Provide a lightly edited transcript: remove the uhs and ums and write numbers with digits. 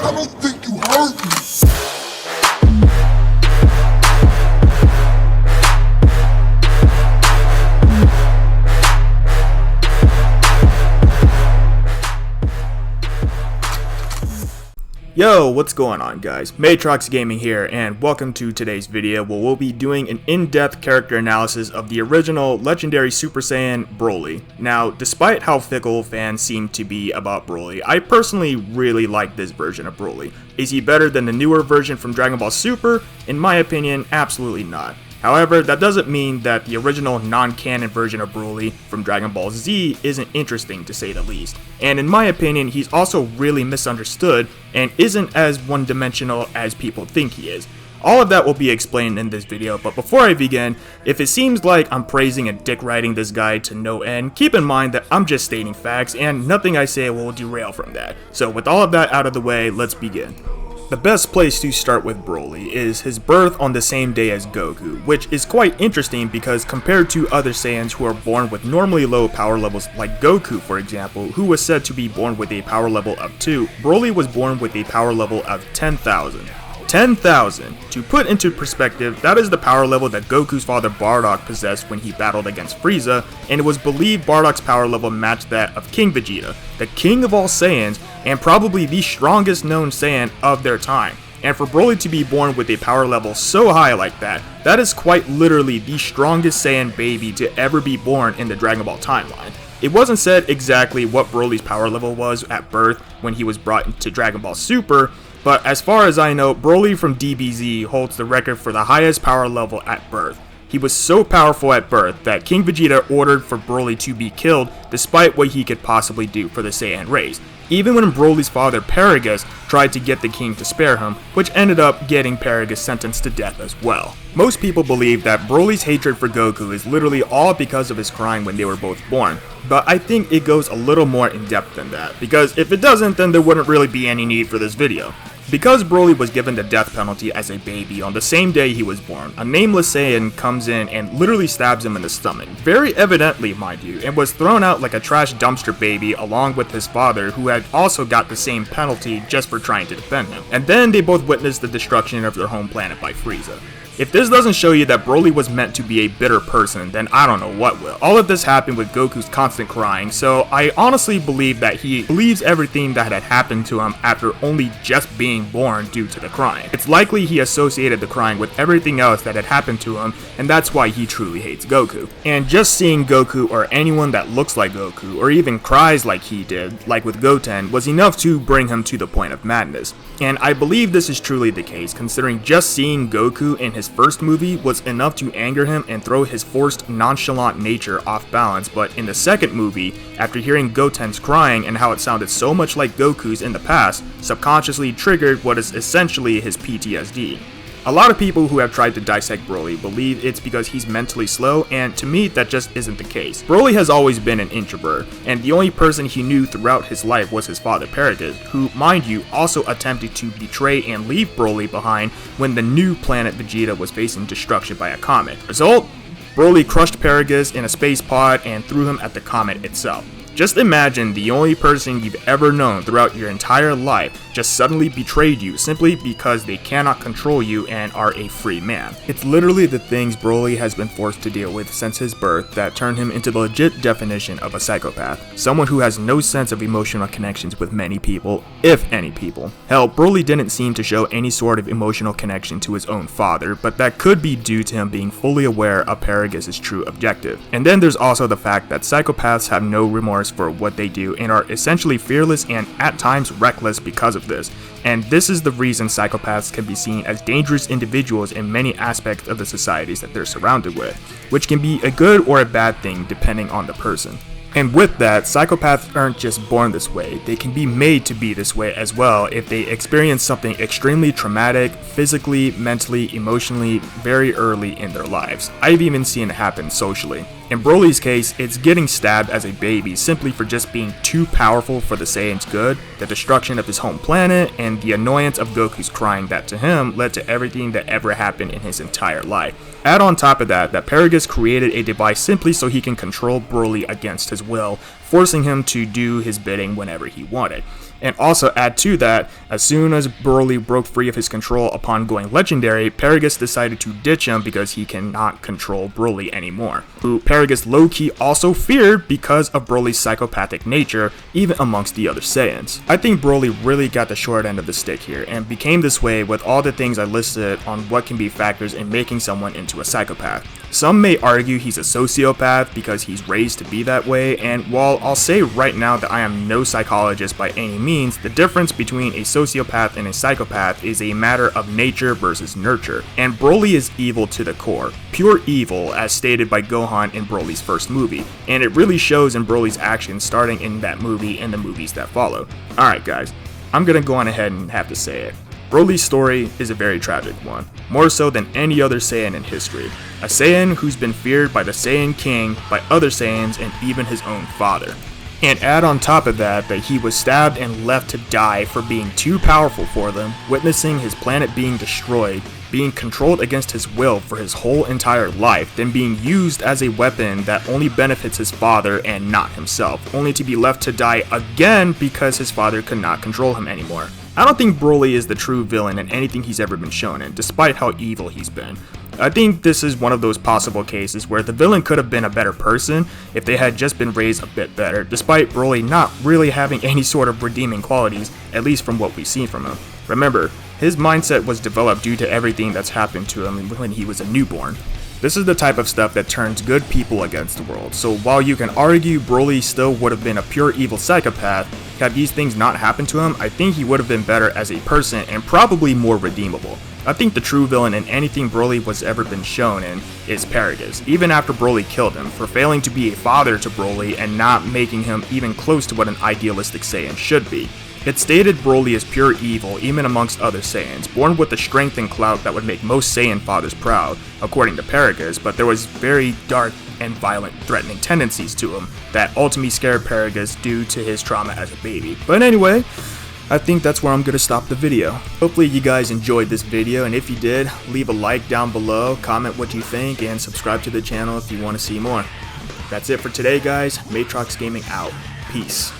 I don't think you heard me. Yo, what's going on guys? Matrox Gaming here, and welcome to today's video where we'll be doing an in-depth character analysis of the original legendary Super Saiyan Broly. Now, despite how fickle fans seem to be about Broly, I personally really like this version of Broly. Is he better than the newer version from Dragon Ball Super? In my opinion, absolutely not. However, that doesn't mean that the original non-canon version of Broly from Dragon Ball Z isn't interesting to say the least. And in my opinion, he's also really misunderstood and isn't as one-dimensional as people think he is. All of that will be explained in this video, but before I begin, if it seems like I'm praising and dick riding this guy to no end, keep in mind that I'm just stating facts and nothing I say will derail from that. So with all of that out of the way, let's begin. The best place to start with Broly is his birth on the same day as Goku, which is quite interesting because compared to other Saiyans who are born with normally low power levels like Goku for example, who was said to be born with a power level of 2, Broly was born with a power level of 10,000. 10,000. To put into perspective, that is the power level that Goku's father Bardock possessed when he battled against Frieza, and it was believed Bardock's power level matched that of King Vegeta, the king of all Saiyans, and probably the strongest known Saiyan of their time. And for Broly to be born with a power level so high like that, that is quite literally the strongest Saiyan baby to ever be born in the Dragon Ball timeline. It wasn't said exactly what Broly's power level was at birth when he was brought into Dragon Ball Super, but as far as I know, Broly from DBZ holds the record for the highest power level at birth. He was so powerful at birth that King Vegeta ordered for Broly to be killed despite what he could possibly do for the Saiyan race. Even when Broly's father Paragus tried to get the king to spare him, which ended up getting Paragus sentenced to death as well. Most people believe that Broly's hatred for Goku is literally all because of his crying when they were both born, but I think it goes a little more in depth than that, because if it doesn't, then there wouldn't really be any need for this video. Because Broly was given the death penalty as a baby on the same day he was born, a nameless Saiyan comes in and literally stabs him in the stomach, very evidently mind you, and was thrown out like a trash dumpster baby along with his father who had also got the same penalty just for trying to defend him. And then they both witnessed the destruction of their home planet by Frieza. If this doesn't show you that Broly was meant to be a bitter person, then I don't know what will. All of this happened with Goku's constant crying, so I honestly believe that he believes everything that had happened to him after only just being born due to the crying. It's likely he associated the crying with everything else that had happened to him, and that's why he truly hates Goku. And just seeing Goku or anyone that looks like Goku, or even cries like he did, like with Goten, was enough to bring him to the point of madness. And I believe this is truly the case, considering just seeing Goku in his first movie was enough to anger him and throw his forced nonchalant nature off balance, but in the second movie, after hearing Goten's crying and how it sounded so much like Goku's in the past, subconsciously triggered what is essentially his PTSD. A lot of people who have tried to dissect Broly believe it's because he's mentally slow, and to me that just isn't the case. Broly has always been an introvert, and the only person he knew throughout his life was his father Paragus, who, mind you, also attempted to betray and leave Broly behind when the new planet Vegeta was facing destruction by a comet. Result? Broly crushed Paragus in a space pod and threw him at the comet itself. Just imagine the only person you've ever known throughout your entire life just suddenly betrayed you simply because they cannot control you and are a free man. It's literally the things Broly has been forced to deal with since his birth that turned him into the legit definition of a psychopath. Someone who has no sense of emotional connections with many people, if any people. Hell, Broly didn't seem to show any sort of emotional connection to his own father, but that could be due to him being fully aware of Paragus' true objective. And then there's also the fact that psychopaths have no remorse for what they do and are essentially fearless and at times reckless because of this. And this is the reason psychopaths can be seen as dangerous individuals in many aspects of the societies that they're surrounded with, which can be a good or a bad thing depending on the person. And with that, psychopaths aren't just born this way, they can be made to be this way as well if they experience something extremely traumatic, physically, mentally, emotionally, very early in their lives. I've even seen it happen socially. In Broly's case, it's getting stabbed as a baby simply for just being too powerful for the Saiyan's good, the destruction of his home planet, and the annoyance of Goku's crying that to him led to everything that ever happened in his entire life. Add on top of that Paragus created a device simply so he can control Broly against his will, forcing him to do his bidding whenever he wanted. And also add to that, as soon as Broly broke free of his control upon going legendary, Paragus decided to ditch him because he cannot control Broly anymore, who Paragus low-key also feared because of Broly's psychopathic nature, even amongst the other Saiyans. I think Broly really got the short end of the stick here, and became this way with all the things I listed on what can be factors in making someone into a psychopath. Some may argue he's a sociopath because he's raised to be that way, and while I'll say right now that I am no psychologist by any means, the difference between a sociopath and a psychopath is a matter of nature versus nurture, and Broly is evil to the core, pure evil as stated by Gohan in Broly's first movie, and it really shows in Broly's actions starting in that movie and the movies that follow. Alright guys, I'm gonna go on ahead and have to say it. Broly's story is a very tragic one, more so than any other Saiyan in history. A Saiyan who's been feared by the Saiyan King, by other Saiyans, and even his own father. And add on top of that he was stabbed and left to die for being too powerful for them, witnessing his planet being destroyed, being controlled against his will for his whole entire life, then being used as a weapon that only benefits his father and not himself, only to be left to die again because his father could not control him anymore. I don't think Broly is the true villain in anything he's ever been shown in, despite how evil he's been. I think this is one of those possible cases where the villain could have been a better person if they had just been raised a bit better, despite Broly not really having any sort of redeeming qualities, at least from what we've seen from him. Remember, his mindset was developed due to everything that's happened to him when he was a newborn. This is the type of stuff that turns good people against the world, so while you can argue Broly still would have been a pure evil psychopath, had these things not happened to him, I think he would have been better as a person and probably more redeemable. I think the true villain in anything Broly was ever been shown in is Paragus, even after Broly killed him, for failing to be a father to Broly and not making him even close to what an idealistic Saiyan should be. It stated Broly is pure evil even amongst other Saiyans, born with the strength and clout that would make most Saiyan fathers proud, according to Paragus, but there was very dark and violent, threatening tendencies to him that ultimately scared Paragus due to his trauma as a baby. But anyway, I think that's where I'm going to stop the video. Hopefully you guys enjoyed this video, and if you did, leave a like down below, comment what you think, and subscribe to the channel if you want to see more. That's it for today guys, Matrox Gaming out. Peace.